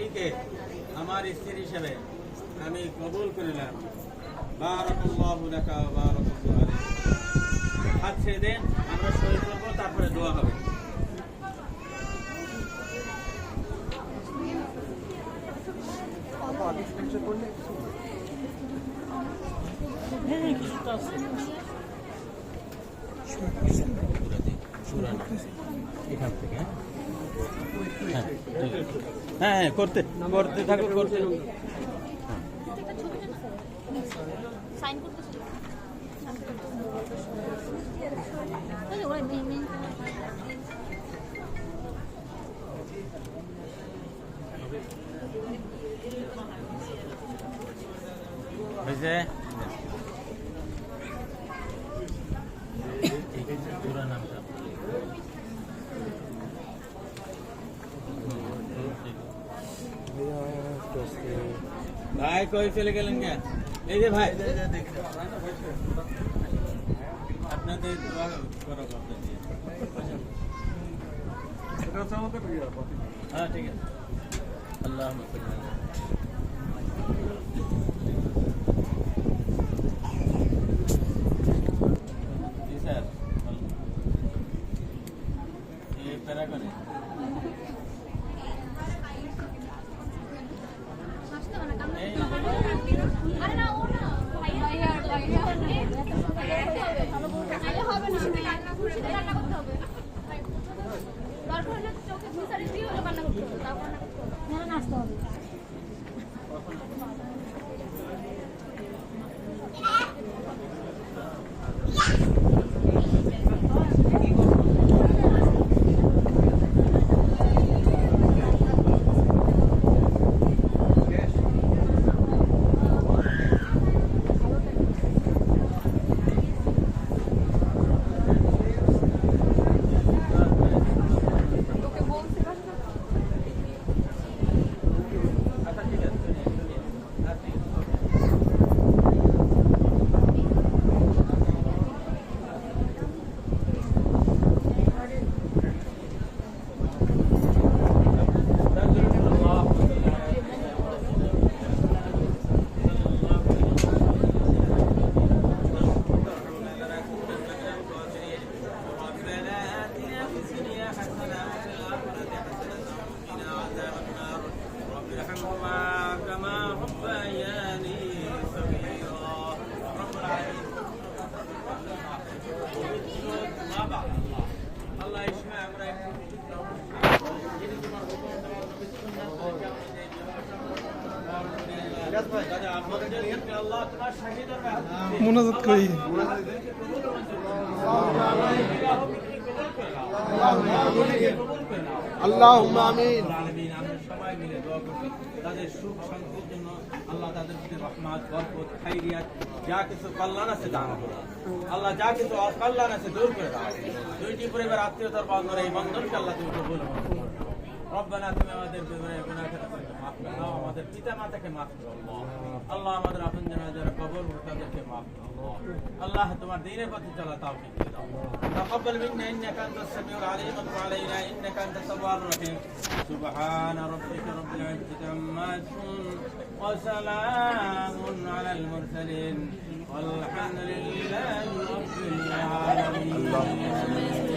স্ত্রীকে আমার স্ত্রী হিসেবে আমি কবুল করিলাম। বারাকাল্লাহু লাকা ওয়া বারাকাল্লাহু আলাইক। হাত ছেড়ে দেন, আমরা সই করব, তারপরে দোয়া হবে। এখান থেকে হ্যাঁ করতে করতে থাকো, করতে সাইন করতে হয়েছে। পুরো নামটা ভাই কই চলে গেলেন কে? এই যে ভাই আপনাদের দোয়া করো হ্যাঁ ঠিক আছে। আল্লাহ জি স্যার এই প্যারাগনে নাচতে হবে। মুনাজাত করি। আল্লাহুম্মা আমিন। সবাই মিলে দোয়া করছি তাদের সুখ শান্তির জন্য। আল্লাহ তাদের প্রতি রহমত, বরকত, খাইরিয়াত, যা কিছু কল্যাণ আছে দান করো। আল্লাহ যা কিছু অকল্যাণ আছে দূর করে দাও। দুইটি পরিবার আত্মীয়তার বন্ধন, এই বন্ধনকে আল্লাহ তুমি কবুল করো। রব্বানা তুমি আমাদের গুনাহকে মাফ করে দাও, আমাদের পিতা মাতাকে মাফ করো আল্লাহ, আমাদের আপনজন যারা কবর তাদেরকে মাফ করো আল্লাহ, তোমার দ্বীনের পথে চলা তাওফিক দাও। তাকাব্বাল মিন্না ইন্নাকা আনতাস সামিউল আলিম ওয়া তুব আলাইনা ইন্নাকা আনতাত তাওয়াবুর রহিম। সুবহানা রাব্বিকা রাব্বিল ইজ্জাতি আম্মা ইয়াসিফুন ওয়া সালামুন আলাল মুরসালিন ওয়ালহামদুলিল্লাহি রাব্বিল আলামিন।